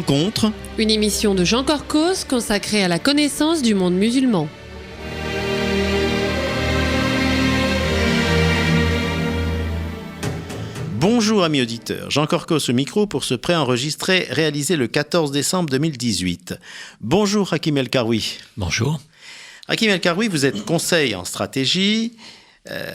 Rencontre, une émission de Jean Corcos consacrée à la connaissance du monde musulman. bonjour amis auditeurs, Jean Corcos au micro pour ce préenregistré réalisé le 14 décembre 2018. Bonjour Hakim El Karoui. Bonjour. Hakim El Karoui, vous êtes conseil en stratégie,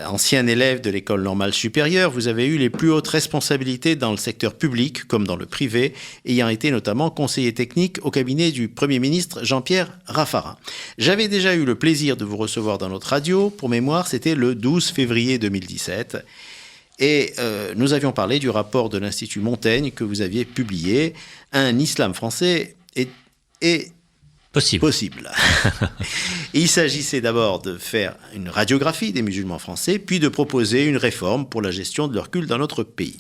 ancien élève de l'école normale supérieure, vous avez eu les plus hautes responsabilités dans le secteur public comme dans le privé, ayant été notamment conseiller technique au cabinet du Premier ministre Jean-Pierre Raffarin. J'avais déjà eu le plaisir de vous recevoir dans notre radio, pour mémoire c'était le 12 février 2017, et nous avions parlé du rapport de l'Institut Montaigne que vous aviez publié, Un islam français est possible. Il s'agissait d'abord de faire une radiographie des musulmans français, puis de proposer une réforme pour la gestion de leur culte dans notre pays.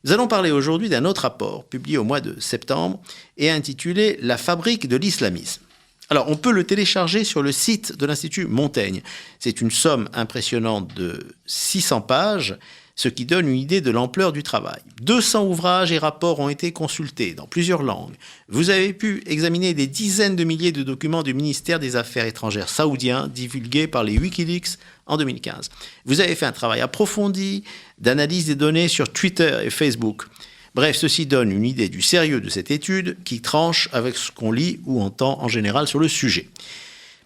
Nous allons parler aujourd'hui d'un autre rapport, publié au mois de septembre, et intitulé « La fabrique de l'islamisme ». Alors, on peut le télécharger sur le site de l'Institut Montaigne. C'est une somme impressionnante de 600 pages, ce qui donne une idée de l'ampleur du travail. 200 ouvrages et rapports ont été consultés dans plusieurs langues. Vous avez pu examiner des dizaines de milliers de documents du ministère des Affaires étrangères saoudien, divulgués par les Wikileaks en 2015. Vous avez fait un travail approfondi d'analyse des données sur Twitter et Facebook. Bref, ceci donne une idée du sérieux de cette étude qui tranche avec ce qu'on lit ou entend en général sur le sujet.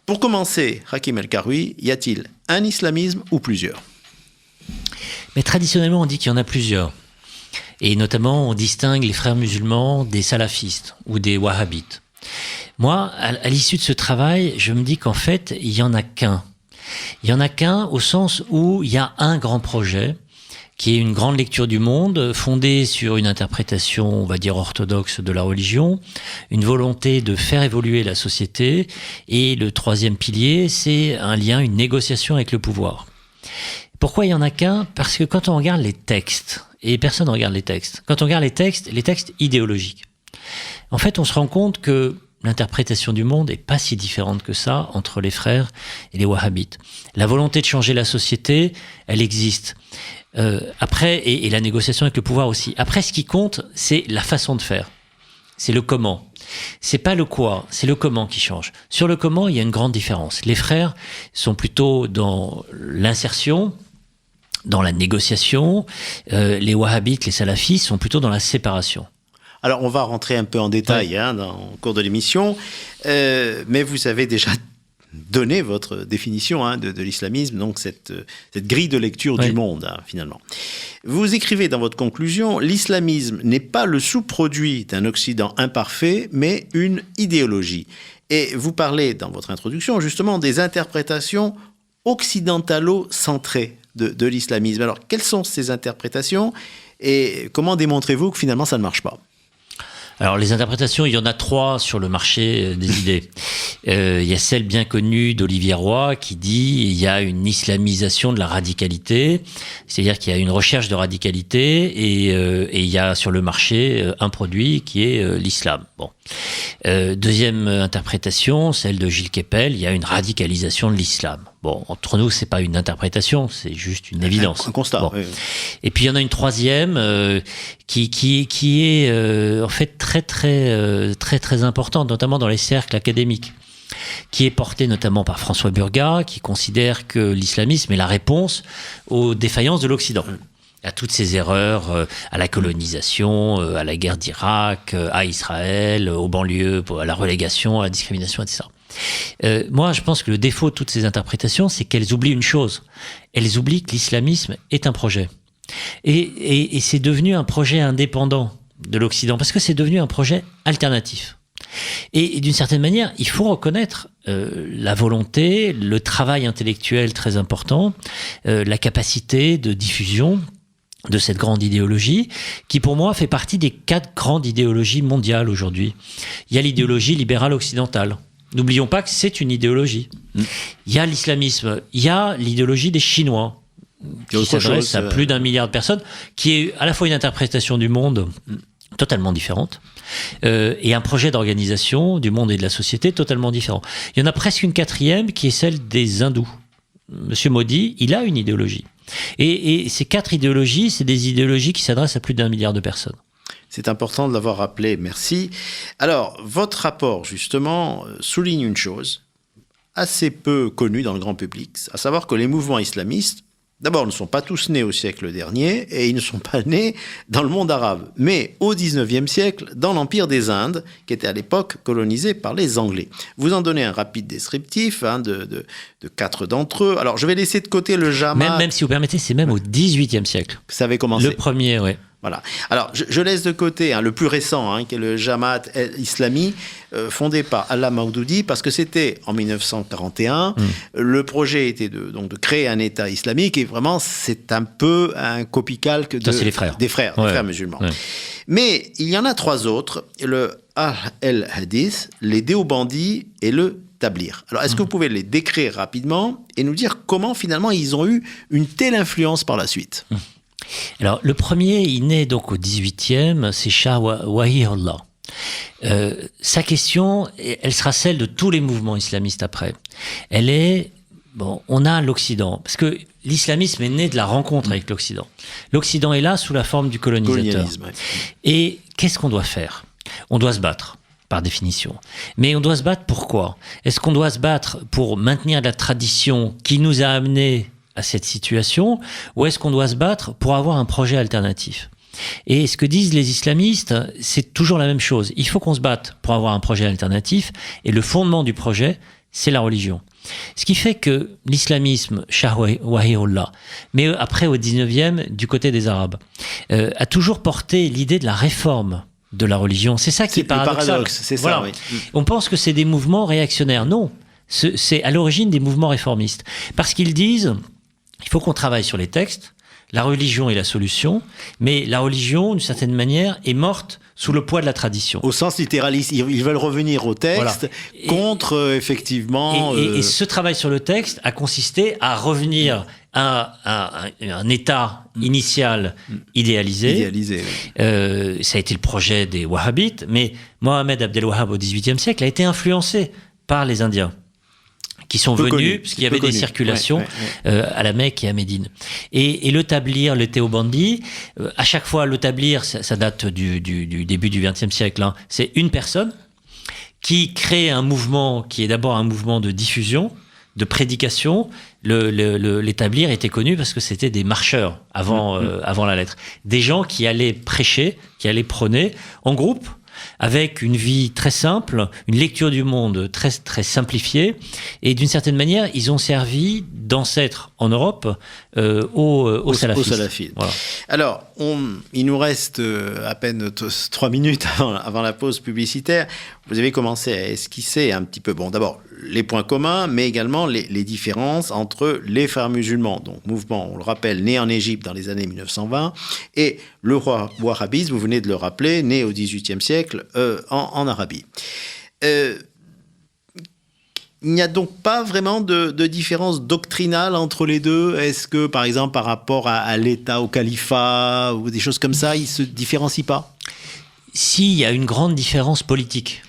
Pour commencer, Hakim El Karoui, y a-t-il un islamisme ou plusieurs ? Mais traditionnellement, on dit qu'il y en a plusieurs. Et notamment, on distingue les frères musulmans des salafistes ou des wahhabites. Moi, à l'issue de ce travail, je me dis qu'en fait, il n'y en a qu'un. Il n'y en a qu'un au sens où il y a un grand projet qui est une grande lecture du monde, fondée sur une interprétation, on va dire, orthodoxe de la religion, une volonté de faire évoluer la société, et le troisième pilier, c'est un lien, une négociation avec le pouvoir. Pourquoi il n'y en a qu'un ? Parce que quand on regarde les textes, et personne ne regarde les textes, quand on regarde les textes idéologiques, en fait, on se rend compte que l'interprétation du monde n'est pas si différente que ça entre les frères et les wahhabites. La volonté de changer la société, elle existe. Après, et la négociation avec le pouvoir aussi. Après, ce qui compte, c'est la façon de faire. C'est le comment. C'est pas le quoi, c'est le comment qui change. Sur le comment, il y a une grande différence. Les frères sont plutôt dans l'insertion, dans la négociation. Les wahhabites, les salafistes sont plutôt dans la séparation. Alors, on va rentrer un peu en détail au cours de l'émission, mais vous avez déjà donné votre définition de l'islamisme, donc cette grille de lecture du monde, finalement. Vous écrivez dans votre conclusion, l'islamisme n'est pas le sous-produit d'un Occident imparfait, mais une idéologie. Et vous parlez dans votre introduction, justement, des interprétations occidentalo-centrées de l'islamisme. Alors, quelles sont ces interprétations et comment démontrez-vous que finalement ça ne marche pas ? Alors, les interprétations, il y en a 3 sur le marché des idées. Il y a celle bien connue d'Olivier Roy qui dit il y a une islamisation de la radicalité, c'est-à-dire qu'il y a une recherche de radicalité et il y a sur le marché un produit qui est l'islam. Bon. Deuxième interprétation, celle de Gilles Kepel, il y a une radicalisation de l'islam. Bon, entre nous, c'est pas une interprétation, c'est juste une évidence. Un constat. Bon. Oui. Et puis il y en a une troisième qui est en fait très importante, notamment dans les cercles académiques, qui est portée notamment par François Burgat, qui considère que l'islamisme est la réponse aux défaillances de l'Occident. À toutes ces erreurs, à la colonisation, à la guerre d'Irak, à Israël, aux banlieues, à la relégation, à la discrimination, etc. Moi, je pense que le défaut de toutes ces interprétations, c'est qu'elles oublient une chose. Elles oublient que l'islamisme est un projet. Et c'est devenu un projet indépendant de l'Occident, parce que c'est devenu un projet alternatif. Et d'une certaine manière, il faut reconnaître la volonté, le travail intellectuel très important, la capacité de diffusion de cette grande idéologie, qui pour moi fait partie des 4 grandes idéologies mondiales aujourd'hui. Il y a l'idéologie libérale occidentale. N'oublions pas que c'est une idéologie. Il y a l'islamisme, il y a l'idéologie des Chinois, qui s'adresse à plus d'1 milliard de personnes, qui est à la fois une interprétation du monde totalement différente, et un projet d'organisation du monde et de la société totalement différent. Il y en a presque une 4e qui est celle des hindous. Monsieur Modi, il a une idéologie. Et ces 4 idéologies, c'est des idéologies qui s'adressent à plus d'1 milliard de personnes. C'est important de l'avoir rappelé, merci. Alors, votre rapport, justement, souligne une chose assez peu connue dans le grand public, à savoir que les mouvements islamistes, d'abord, ne sont pas tous nés au siècle dernier et ils ne sont pas nés dans le monde arabe, mais au XIXe siècle, dans l'Empire des Indes, qui était à l'époque colonisé par les Anglais. Vous en donnez un rapide descriptif de 4 d'entre eux. Alors, je vais laisser de côté le Jamaat. Même si vous permettez, c'est même au XVIIIe siècle. Ça avait commencé. Le premier, oui. Voilà. Alors, je laisse de côté le plus récent, qui est le Jamaat Islami, fondé par Allah Maududi, parce que c'était en 1941. Le projet était de créer un État islamique, et vraiment, c'est un peu un copie-calque c'est les frères. des frères musulmans. Ouais. Mais il y en a 3 autres, le Ahl al-Hadith, les Déobandis et le Tablir. Alors, est-ce que vous pouvez les décrire rapidement et nous dire comment, finalement, ils ont eu une telle influence par la suite? Alors, le premier, il naît donc au 18e, c'est Shah Wahiyullah. Sa question, elle sera celle de tous les mouvements islamistes après. Elle est, on a l'Occident, parce que l'islamisme est né de la rencontre avec l'Occident. L'Occident est là sous la forme du colonisateur. Ouais. Et qu'est-ce qu'on doit faire? On doit se battre, par définition. Mais on doit se battre pourquoi? Est-ce qu'on doit se battre pour maintenir la tradition qui nous a amenés à cette situation, ou est-ce qu'on doit se battre pour avoir un projet alternatif? Et ce que disent les islamistes, c'est toujours la même chose. Il faut qu'on se batte pour avoir un projet alternatif, et le fondement du projet, c'est la religion. Ce qui fait que l'islamisme, Shah Wahiyullah, mais après au 19e, du côté des Arabes, a toujours porté l'idée de la réforme de la religion. C'est ça qui est paradoxal. Paradoxe, c'est ça, oui. On pense que c'est des mouvements réactionnaires. Non, c'est à l'origine des mouvements réformistes. Parce qu'ils disent... Il faut qu'on travaille sur les textes. La religion est la solution, mais la religion, d'une certaine manière, est morte sous le poids de la tradition. Au sens littéraliste, ils veulent revenir au texte contre, effectivement... Et ce travail sur le texte a consisté à revenir à un état initial idéalisé. Oui. Ça a été le projet des Wahhabites, mais Mohammed Abdel Wahhab, au XVIIIe siècle, a été influencé par les Indiens, qui sont venus, parce qu'il y avait des circulations à la Mecque et à Médine. Et le Tablir, le Théobandi, à chaque fois, le Tablir, ça date du début du XXe siècle, c'est une personne qui crée un mouvement qui est d'abord un mouvement de diffusion, de prédication. Les Tablirs étaient connus parce que c'était des marcheurs avant la lettre. Des gens qui allaient prêcher, qui allaient prôner en groupe, avec une vie très simple, une lecture du monde très, très simplifiée. Et d'une certaine manière, ils ont servi d'ancêtres en Europe aux salafistes. Voilà. Alors, il nous reste à peine 3 minutes avant la pause publicitaire. Vous avez commencé à esquisser un petit peu, d'abord, les points communs, mais également les différences entre les frères musulmans, donc mouvement, on le rappelle, né en Égypte dans les années 1920, et le wahhabisme, vous venez de le rappeler, né au XVIIIe siècle en Arabie. Il n'y a donc pas vraiment de différence doctrinale entre les deux. Est-ce que, par exemple, par rapport à l'État, au califat, ou des choses comme ça, ils ne se différencient pas? Si, il y a une grande différence politique.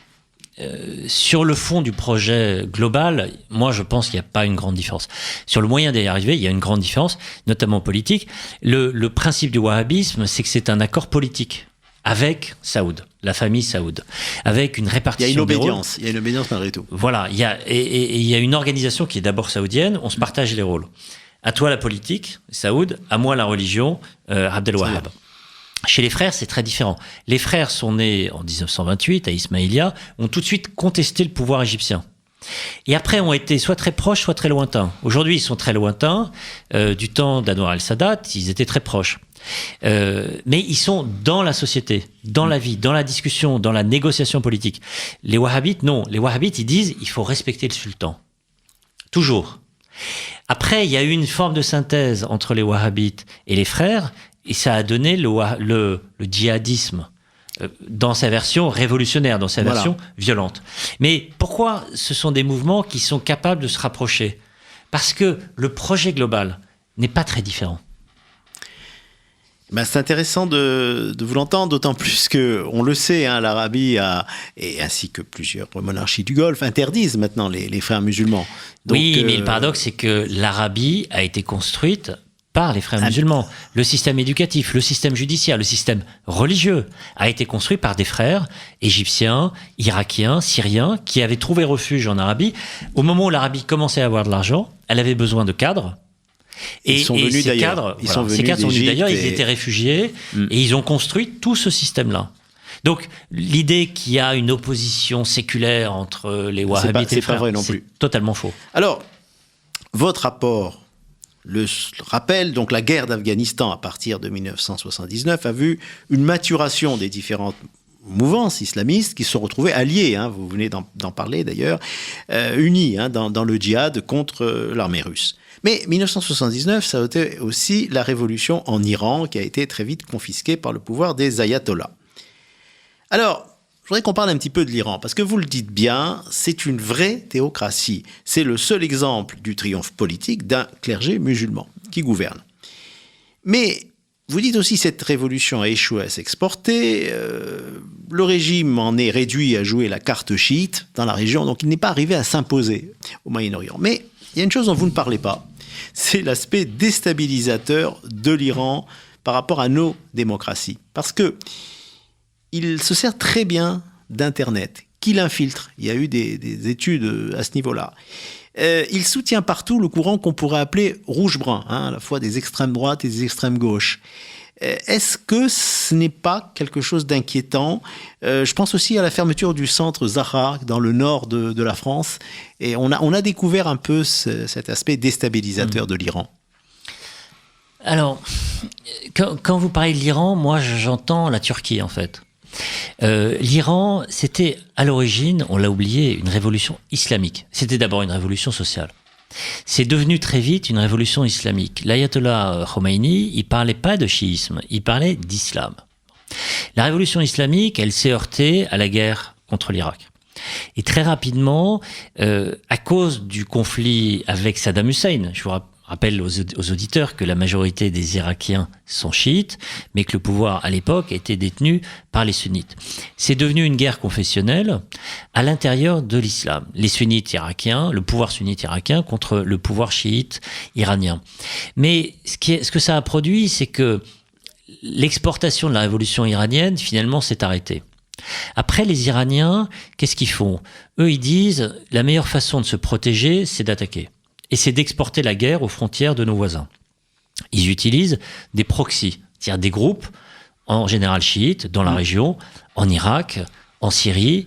Sur le fond du projet global, moi je pense qu'il n'y a pas une grande différence. Sur le moyen d'y arriver, il y a une grande différence, notamment politique. Le principe du wahhabisme, c'est que c'est un accord politique avec Saoud, la famille Saoud, avec une répartition. Il y a une obédience, il y a une obédience malgré tout. Voilà, il y a une organisation qui est d'abord saoudienne, on se partage les rôles. À toi la politique, Saoud, à moi la religion, Abdel Wahhab. Chez les frères, c'est très différent. Les frères sont nés en 1928 à Ismaïlia, ont tout de suite contesté le pouvoir égyptien. Et après ont été soit très proches, soit très lointains. Aujourd'hui, ils sont très lointains. Du temps d'Anwar el-Sadat, ils étaient très proches. Mais ils sont dans la société, dans la vie, dans la discussion, dans la négociation politique. Les wahhabites, non. Les wahhabites, ils disent il faut respecter le sultan. Toujours. Après, il y a eu une forme de synthèse entre les wahhabites et les frères, et ça a donné le djihadisme dans sa version révolutionnaire, dans sa version violente. Mais pourquoi ce sont des mouvements qui sont capables de se rapprocher? Parce que le projet global n'est pas très différent. C'est intéressant de vous l'entendre, d'autant plus qu'on le sait, l'Arabie et ainsi que plusieurs monarchies du Golfe interdisent maintenant les frères musulmans. Donc, oui, mais le paradoxe, c'est que l'Arabie a été construite par les frères musulmans. Le système éducatif, le système judiciaire, le système religieux a été construit par des frères égyptiens, irakiens, syriens, qui avaient trouvé refuge en Arabie. Au moment où l'Arabie commençait à avoir de l'argent, elle avait besoin de cadres. Ils sont venus d'ailleurs. Ces cadres sont venus d'ailleurs, ils étaient réfugiés, et ils ont construit tout ce système-là. Donc, l'idée qu'il y a une opposition séculaire entre les wahhabites et les frères, pas vrai non plus. C'est totalement faux. Alors, votre rapport le rappelle, donc la guerre d'Afghanistan à partir de 1979 a vu une maturation des différentes mouvances islamistes qui se sont retrouvées alliées, vous venez d'en parler d'ailleurs, unies dans le djihad contre l'armée russe. Mais 1979, ça a été aussi la révolution en Iran qui a été très vite confisquée par le pouvoir des ayatollahs. Alors, je voudrais qu'on parle un petit peu de l'Iran, parce que vous le dites bien, c'est une vraie théocratie. C'est le seul exemple du triomphe politique d'un clergé musulman qui gouverne. Mais vous dites aussi que cette révolution a échoué à s'exporter, le régime en est réduit à jouer la carte chiite dans la région, donc il n'est pas arrivé à s'imposer au Moyen-Orient. Mais il y a une chose dont vous ne parlez pas, c'est l'aspect déstabilisateur de l'Iran par rapport à nos démocraties. Parce que il se sert très bien d'Internet, qu'il infiltre. Il y a eu des études à ce niveau-là. Il soutient partout le courant qu'on pourrait appeler rouge-brun, à la fois des extrêmes droites et des extrêmes gauches. Est-ce que ce n'est pas quelque chose d'inquiétant ? Je pense aussi à la fermeture du centre Zahra dans le nord de la France. Et on a découvert un peu cet aspect déstabilisateur de l'Iran. Alors, quand vous parlez de l'Iran, moi j'entends la Turquie en fait. L'Iran, c'était à l'origine, on l'a oublié, une révolution islamique. C'était d'abord une révolution sociale. C'est devenu très vite une révolution islamique. L'ayatollah Khomeini, il parlait pas de chiisme, il parlait d'islam. La révolution islamique, elle s'est heurtée à la guerre contre l'Irak. Et très rapidement, à cause du conflit avec Saddam Hussein, je vous rappelle aux auditeurs que la majorité des Irakiens sont chiites, mais que le pouvoir à l'époque était détenu par les sunnites. C'est devenu une guerre confessionnelle à l'intérieur de l'islam. Les sunnites irakiens, le pouvoir sunnite irakien contre le pouvoir chiite iranien. Mais ce que ça a produit, c'est que l'exportation de la révolution iranienne, finalement, s'est arrêtée. Après, les Iraniens, qu'est-ce qu'ils font ? Eux, ils disent, la meilleure façon de se protéger, c'est d'attaquer. Et c'est d'exporter la guerre aux frontières de nos voisins. Ils utilisent des proxys, c'est-à-dire des groupes, en général chiites, dans la région, en Irak, en Syrie,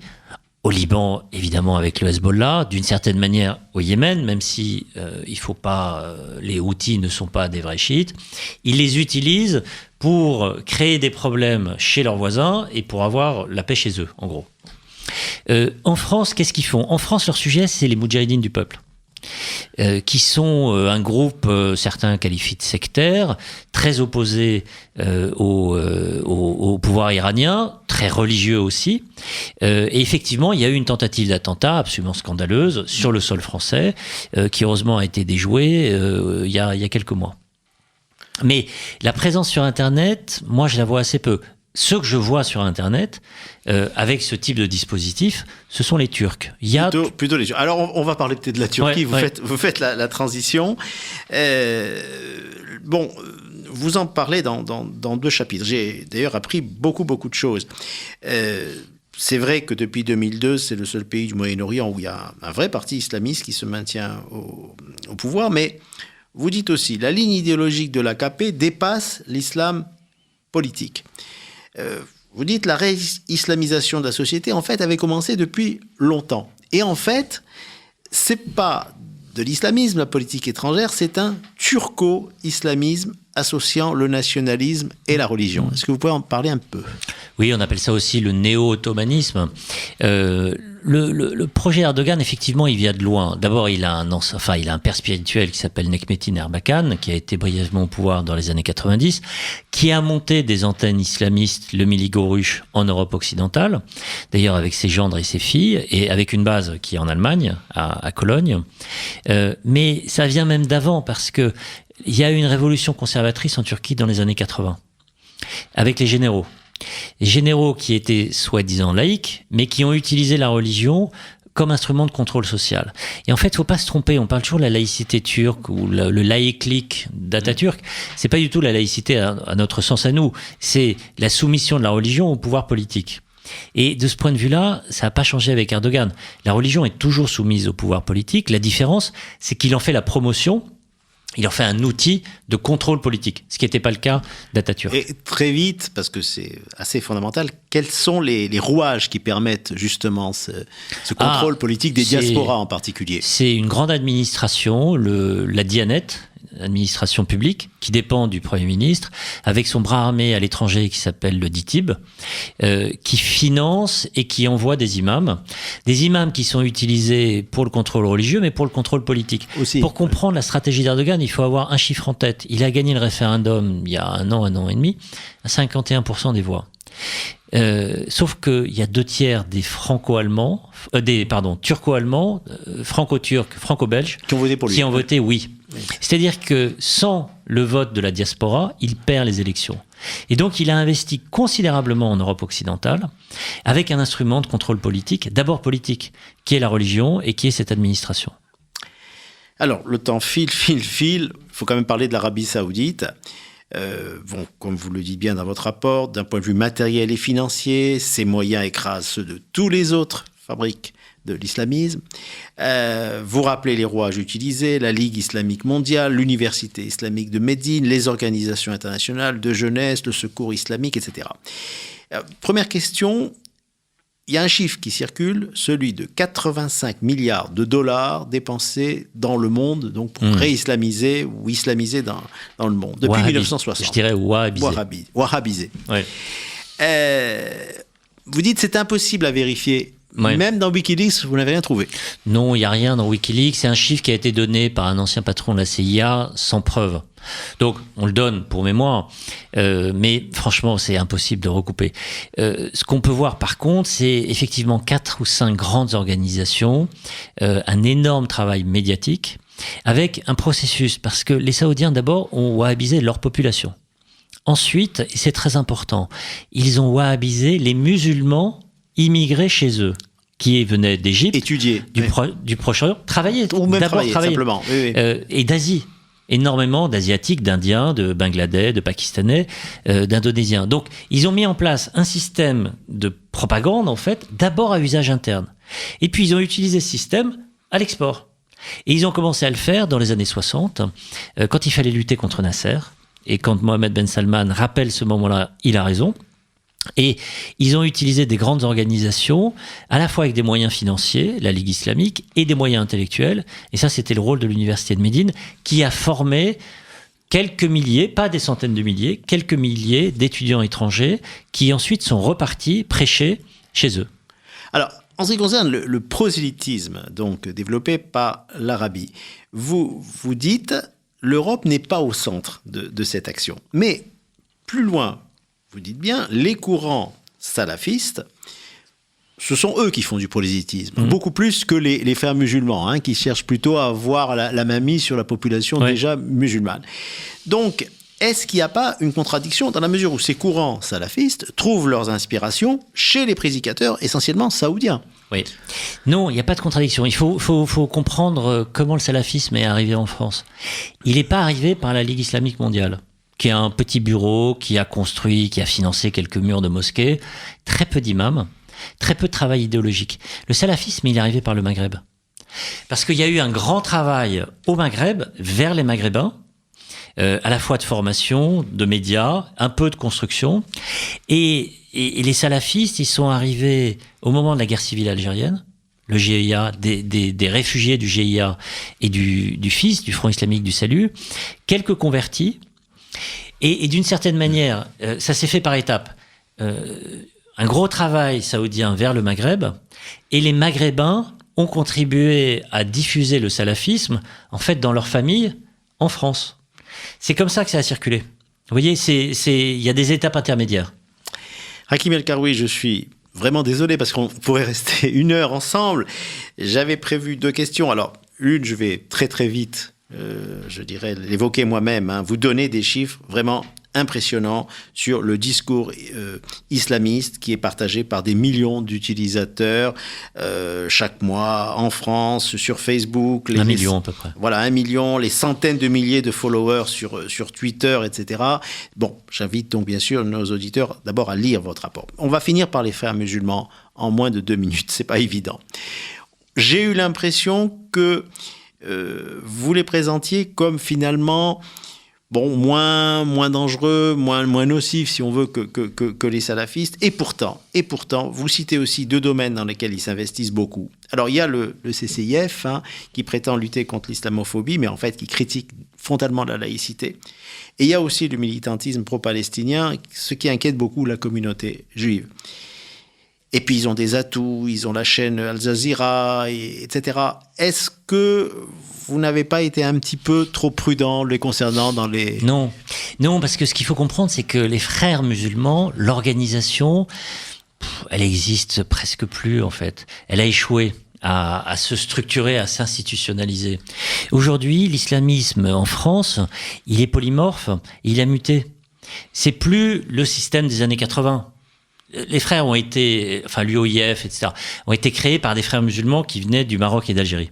au Liban, évidemment avec le Hezbollah, d'une certaine manière au Yémen, même si il faut pas, les Houthis ne sont pas des vrais chiites. Ils les utilisent pour créer des problèmes chez leurs voisins et pour avoir la paix chez eux, en gros. En France, qu'est-ce qu'ils font ? En France, leur sujet, c'est les Moudjahidines du peuple. Qui sont un groupe, certains qualifient de sectaire, très opposé au pouvoir iranien, très religieux aussi. Et effectivement, il y a eu une tentative d'attentat absolument scandaleuse sur le sol français, qui heureusement a été déjouée il y a quelques mois. Mais la présence sur Internet, moi je la vois assez peu. Ceux que je vois sur Internet, avec ce type de dispositif, ce sont les Turcs. Il y a plutôt les Turcs. Alors, on va parler peut-être de la Turquie. Vous faites la transition. Bon, vous en parlez dans 2 chapitres. J'ai d'ailleurs appris beaucoup de choses. C'est vrai que depuis 2002, c'est le seul pays du Moyen-Orient où il y a un vrai parti islamiste qui se maintient au pouvoir. Mais vous dites aussi, la ligne idéologique de l'AKP dépasse l'islam politique. Vous dites la réislamisation de la société, en fait, avait commencé depuis longtemps. Et en fait, c'est pas de l'islamisme, la politique étrangère, c'est un turco-islamisme associant le nationalisme et la religion. Est-ce que vous pouvez en parler un peu ? Oui, on appelle ça aussi le néo-ottomanisme. Le projet Erdogan, effectivement, il vient de loin. D'abord, il a un père spirituel qui s'appelle Nekmettin Erbakan, qui a été brièvement au pouvoir dans les années 90, qui a monté des antennes islamistes, le Miligorush, en Europe occidentale, d'ailleurs avec ses gendres et ses filles, et avec une base qui est en Allemagne, à Cologne. Mais ça vient même d'avant, parce que il y a eu une révolution conservatrice en Turquie dans les années 80, avec les généraux. Les généraux qui étaient soi-disant laïcs, mais qui ont utilisé la religion comme instrument de contrôle social. Et en fait, il ne faut pas se tromper, on parle toujours de la laïcité turque ou le laïclik d'Atatürk. C'est pas du tout la laïcité à notre sens à nous, c'est la soumission de la religion au pouvoir politique. Et de ce point de vue-là, ça n'a pas changé avec Erdogan. La religion est toujours soumise au pouvoir politique. La différence, c'est qu'il en fait la promotion. Il en fait un outil de contrôle politique, ce qui n'était pas le cas d'Atatürk. Et très vite, parce que c'est assez fondamental, quels sont les rouages qui permettent justement ce contrôle politique des diasporas en particulier ? C'est une grande administration, la Diyanet, administration publique, qui dépend du Premier ministre, avec son bras armé à l'étranger qui s'appelle le DİTİB, qui finance et qui envoie des imams qui sont utilisés pour le contrôle religieux, mais pour le contrôle politique. Aussi. Pour comprendre la stratégie d'Erdogan, il faut avoir un chiffre en tête. Il a gagné le référendum il y a un an et demi, à 51% des voix. Sauf qu'il y a 2/3 des turco-allemands, franco-turcs, franco-belges, qui ont voté pour lui. Qui ont voté oui. C'est-à-dire que sans le vote de la diaspora, il perd les élections. Et donc il a investi considérablement en Europe occidentale avec un instrument de contrôle politique, d'abord politique, qui est la religion et qui est cette administration. Alors, le temps file. Il faut quand même parler de l'Arabie Saoudite. Comme vous le dites bien dans votre rapport, d'un point de vue matériel et financier, ses moyens écrasent ceux de tous les autres fabriques de l'islamisme. Vous rappelez les rouages utilisés, la Ligue islamique mondiale, l'Université islamique de Médine, les organisations internationales de jeunesse, le secours islamique, etc. Première question, il y a un chiffre qui circule, celui de 85 milliards de dollars dépensés dans le monde, donc pour réislamiser ou islamiser dans le monde, depuis 1960. Je dirais wahhabiser. Wahhabiser. Ouais. Vous dites que c'est impossible à vérifier. Ouais. Même dans Wikileaks, vous n'avez rien trouvé. Non, il n'y a rien dans Wikileaks. C'est un chiffre qui a été donné par un ancien patron de la CIA sans preuve. Donc, on le donne pour mémoire, mais franchement, c'est impossible de recouper. Ce qu'on peut voir, par contre, c'est effectivement 4 ou 5 grandes organisations, un énorme travail médiatique, avec un processus, parce que les Saoudiens, d'abord, ont wahhabisé leur population. Ensuite, et c'est très important, ils ont wahhabisé les musulmans immigrés chez eux, qui venaient d'Égypte, étudier, du Proche-Orient, travailler, ou même travailler. Simplement. Oui. Et d'Asie. Énormément d'Asiatiques, d'Indiens, de Bangladais, de Pakistanais, d'Indonésiens. Donc, ils ont mis en place un système de propagande, en fait, d'abord à usage interne. Et puis, ils ont utilisé ce système à l'export. Et ils ont commencé à le faire dans les années 60, quand il fallait lutter contre Nasser. Et quand Mohammed Ben Salman rappelle ce moment-là, il a raison. Et ils ont utilisé des grandes organisations, à la fois avec des moyens financiers, la Ligue islamique, et des moyens intellectuels. Et ça, c'était le rôle de l'Université de Médine, qui a formé quelques milliers, pas des centaines de milliers, quelques milliers d'étudiants étrangers qui ensuite sont repartis prêcher chez eux. Alors, en ce qui concerne le prosélytisme, donc développé par l'Arabie, vous dites l'Europe n'est pas au centre de cette action. Mais plus loin, vous dites bien, les courants salafistes, ce sont eux qui font du prosélytisme, beaucoup plus que les frères musulmans, qui cherchent plutôt à avoir la main mise sur la population déjà musulmane. Donc, est-ce qu'il n'y a pas une contradiction dans la mesure où ces courants salafistes trouvent leurs inspirations chez les prédicateurs essentiellement saoudiens ? Oui. Non, il n'y a pas de contradiction. Il faut comprendre comment le salafisme est arrivé en France. Il n'est pas arrivé par la Ligue islamique mondiale, qui est un petit bureau, qui a construit, qui a financé quelques murs de mosquées, très peu d'imams, très peu de travail idéologique. Le salafisme, il est arrivé par le Maghreb. Parce qu'il y a eu un grand travail au Maghreb, vers les Maghrébins, à la fois de formation, de médias, un peu de construction. Et les salafistes, ils sont arrivés au moment de la guerre civile algérienne, le GIA, des réfugiés du GIA et du FIS, du Front islamique du salut, quelques convertis. Et d'une certaine manière, ça s'est fait par étapes. Un gros travail saoudien vers le Maghreb, et les Maghrébins ont contribué à diffuser le salafisme, en fait, dans leur famille, en France. C'est comme ça que ça a circulé. Vous voyez, il y a des étapes intermédiaires. Hakim El-Karoui, je suis vraiment désolé parce qu'on pourrait rester 1 heure ensemble. J'avais prévu 2 questions. Alors, une, je vais très très vite, je dirais, l'évoquer moi-même. Vous donnez des chiffres vraiment impressionnant sur le discours islamiste qui est partagé par des millions d'utilisateurs chaque mois en France, sur Facebook. 1 million à peu près. Voilà, 1 million, les centaines de milliers de followers sur Twitter, etc. Bon, j'invite donc bien sûr nos auditeurs d'abord à lire votre rapport. On va finir par les frères musulmans en moins de 2 minutes, c'est pas évident. J'ai eu l'impression que vous les présentiez comme finalement moins dangereux, moins nocifs, si on veut, que les salafistes. Et pourtant, vous citez aussi 2 domaines dans lesquels ils s'investissent beaucoup. Alors, il y a le CCIF, qui prétend lutter contre l'islamophobie, mais en fait, qui critique frontalement la laïcité. Et il y a aussi le militantisme pro-palestinien, ce qui inquiète beaucoup la communauté juive. Et puis, ils ont des atouts, ils ont la chaîne Al Jazeera, etc. Est-ce que vous n'avez pas été un petit peu trop prudent les concernant dans les... Non, parce que ce qu'il faut comprendre, c'est que les frères musulmans, l'organisation, elle existe presque plus, en fait. Elle a échoué à se structurer, à s'institutionnaliser. Aujourd'hui, l'islamisme en France, il est polymorphe, il a muté. C'est plus le système des années 80. Les frères ont été, l'UOIF, etc., ont été créés par des frères musulmans qui venaient du Maroc et d'Algérie.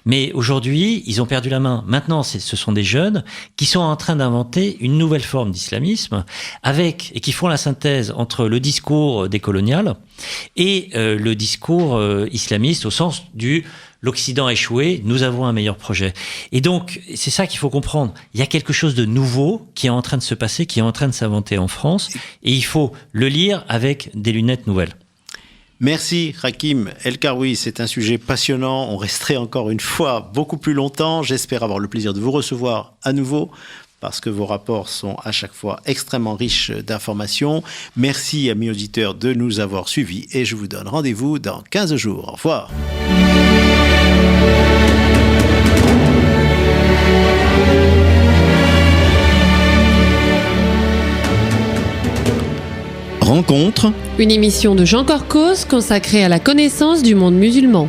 Mais aujourd'hui, ils ont perdu la main. Maintenant, ce sont des jeunes qui sont en train d'inventer une nouvelle forme d'islamisme et qui font la synthèse entre le discours décolonial et le discours islamiste au sens du l'Occident a échoué, nous avons un meilleur projet. Et donc, c'est ça qu'il faut comprendre. Il y a quelque chose de nouveau qui est en train de se passer, qui est en train de s'inventer en France, et il faut le lire avec des lunettes nouvelles. Merci Hakim El-Karoui, c'est un sujet passionnant. On resterait encore une fois beaucoup plus longtemps. J'espère avoir le plaisir de vous recevoir à nouveau parce que vos rapports sont à chaque fois extrêmement riches d'informations. Merci amis auditeurs de nous avoir suivis et je vous donne rendez-vous dans 15 jours. Au revoir. Rencontre. Une émission de Jean Corcos consacrée à la connaissance du monde musulman.